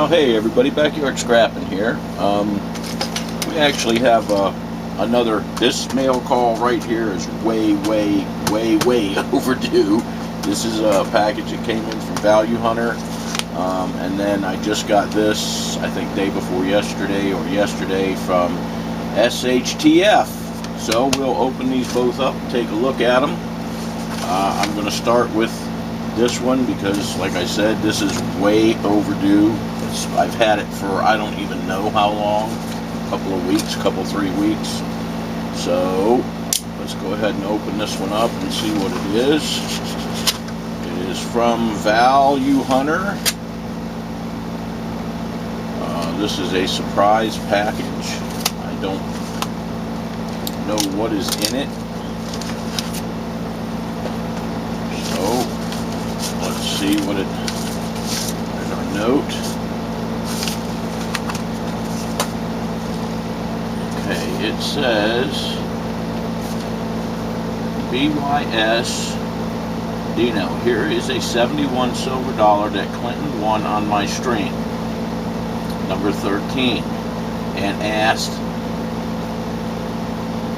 Oh, hey everybody, backyard scrapping here. We actually have this mail call right here is way overdue. This is a package that came in from Value Hunter, and then I just got this, I think day before yesterday or yesterday, from SHTF. So we'll open these both up and take a look at them. I'm going to start with this one because, like I said, this is way overdue. I've had it for I don't even know how long, a couple of weeks, 3 weeks. So let's go ahead and open this one up and see what it is. It is from Value Hunter. This is a surprise package. I don't know what is in it. So let's see what it, there's our note. Okay, it says BYS Dino, here is a 71 silver dollar that Clinton won on my stream, number 13, and asked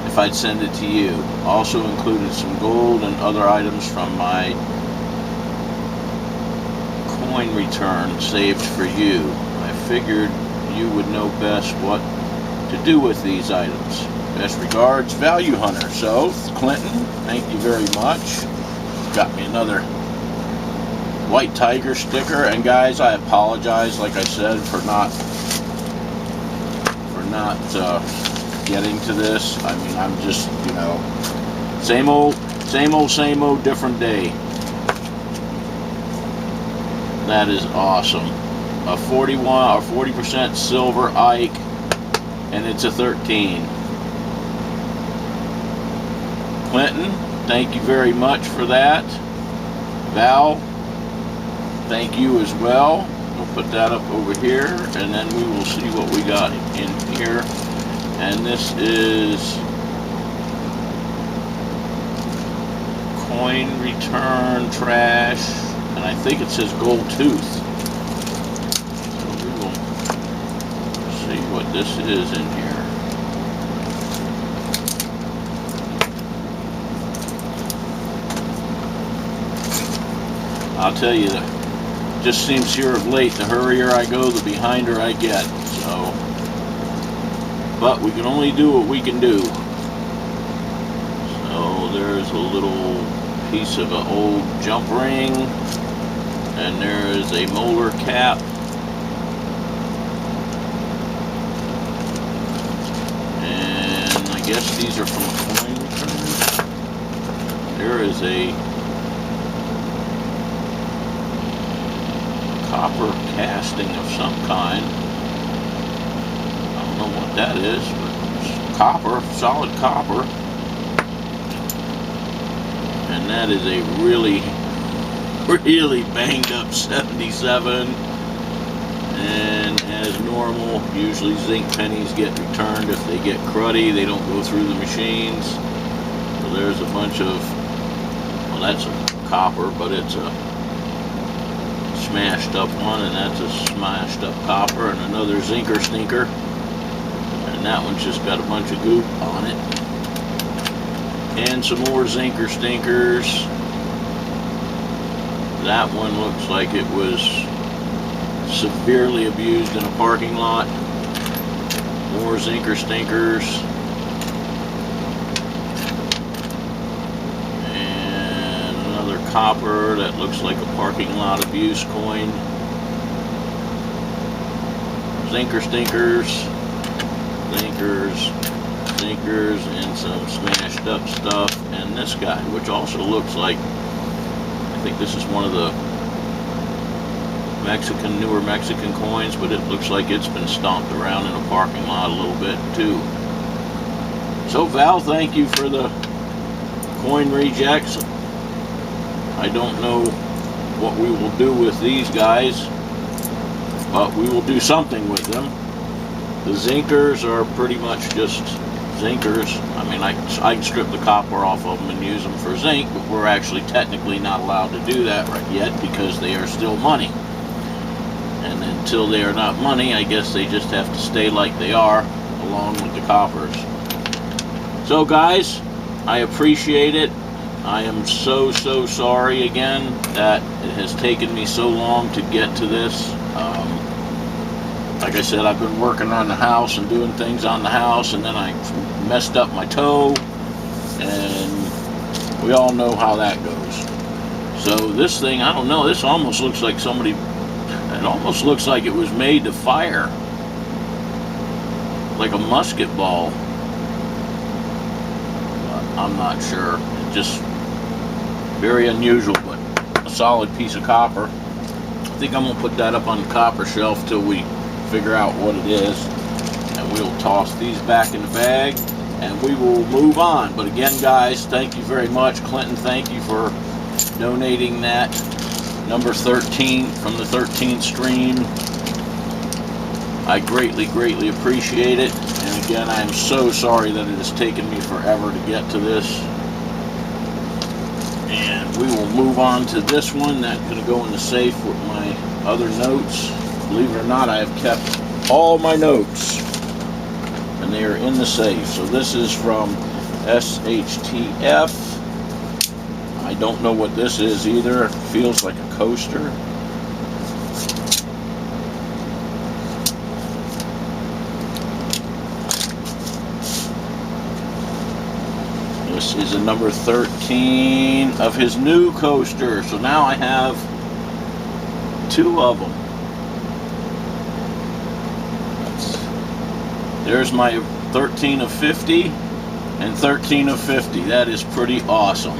if I'd send it to you. Also included some gold and other items from my coin return saved for you. I figured you would know best what to do with these items. Best regards, Value Hunter. So, Clinton, thank you very much. Got me another white tiger sticker. And guys, I apologize, like I said, for not getting to this. I mean, I'm just, you know, same old, different day. That is awesome. A 41 or 40% silver Ike, and it's a 13. Clinton, thank you very much for that. Val, thank you as well. We'll put that up over here, and then we will see what we got in here. And this is coin return trash, and I think it says gold tooth. So we will see what this is in here. I'll tell you, just seems here of late, the hurrier I go, the behinder I get. So, but we can only do what we can do. So there's a little piece of an old jump ring, and there is a molar cap, and I guess these are from a coin return. There is a copper casting of some kind. I don't know what that is, but it's copper, solid copper. And that is a really banged up 77. And as normal, usually zinc pennies get returned if they get cruddy. They don't go through the machines. So there's a bunch of, well, that's a copper, but it's a smashed up one, and that's a smashed up copper, and another zinker stinker, and that one's just got a bunch of goop on it, and some more zinker stinkers. That one looks like it was severely abused in a parking lot. More zinker stinkers, copper that looks like a parking lot abuse coin. Zinker stinkers, zinkers, and some smashed up stuff. And this guy, which also looks like, I think this is one of the newer Mexican coins, but it looks like it's been stomped around in a parking lot a little bit too. So Val, thank you for the coin rejects. I don't know what we will do with these guys, but we will do something with them. The zinkers are pretty much just zinkers. I mean, I can strip the copper off of them and use them for zinc, but we're actually technically not allowed to do that right yet because they are still money. And until they are not money, I guess they just have to stay like they are, along with the coppers. So guys, I appreciate it. I am so sorry again that it has taken me so long to get to this. Like I said, I've been working on the house and doing things on the house, and then I messed up my toe, and we all know how that goes. So this thing, I don't know, this almost looks like it almost looks like it was made to fire, like a musket ball. But I'm not sure. It's just very unusual, but a solid piece of copper. I think I'm gonna put that up on the copper shelf till we figure out what it is, and we'll toss these back in the bag and we will move on. But again, guys, thank you very much. Clinton, thank you for donating that number 13 from the 13th stream. I greatly appreciate it. And again, I am so sorry that it has taken me forever to get to this. And we will move on to this one. That's going to go in the safe with my other notes. Believe it or not, I have kept all my notes, and they are in the safe. So this is from SHTF. I don't know what this is either. It feels like a coaster. This is a number 13 of his new coaster. So now I have 2 of them. There's my 13 of 50 and 13 of 50. That is pretty awesome.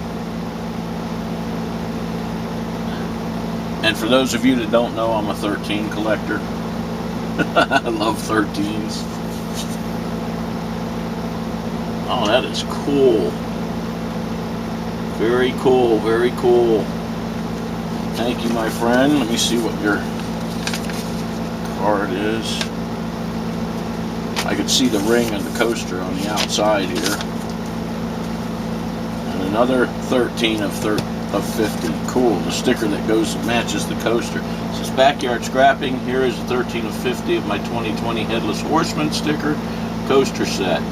And for those of you that don't know, I'm a 13 collector. I love 13s. Oh, that is cool. Very cool, very cool. Thank you, my friend. Let me see what your card is. I could see the ring on the coaster on the outside here. And another 13 of 50. Cool. The sticker that matches the coaster. It says backyard scrapping. Here is a 13 of 50 of my 2020 Headless Horseman sticker coaster set.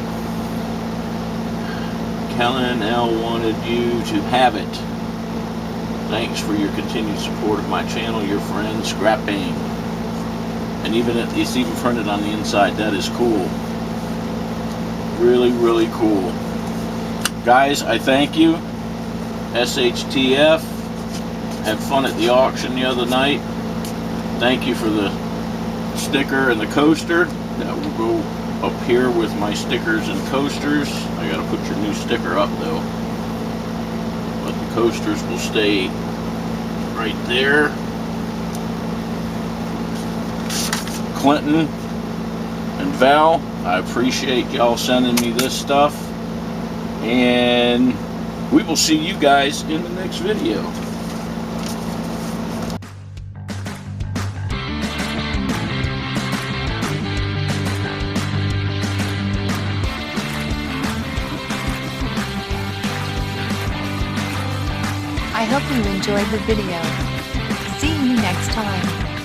Kellen L wanted you to have it. Thanks for your continued support of my channel, your friend Scrapping. And it's even printed on the inside. That is cool. Really cool. Guys, I thank you. SHTF. Had fun at the auction the other night. Thank you for the sticker and the coaster. That will go up here with my stickers and coasters. I gotta put your new sticker up though. But the coasters will stay right there. Clinton and Val, I appreciate y'all sending me this stuff, and we will see you guys in the next video. I hope you enjoyed the video. See you next time.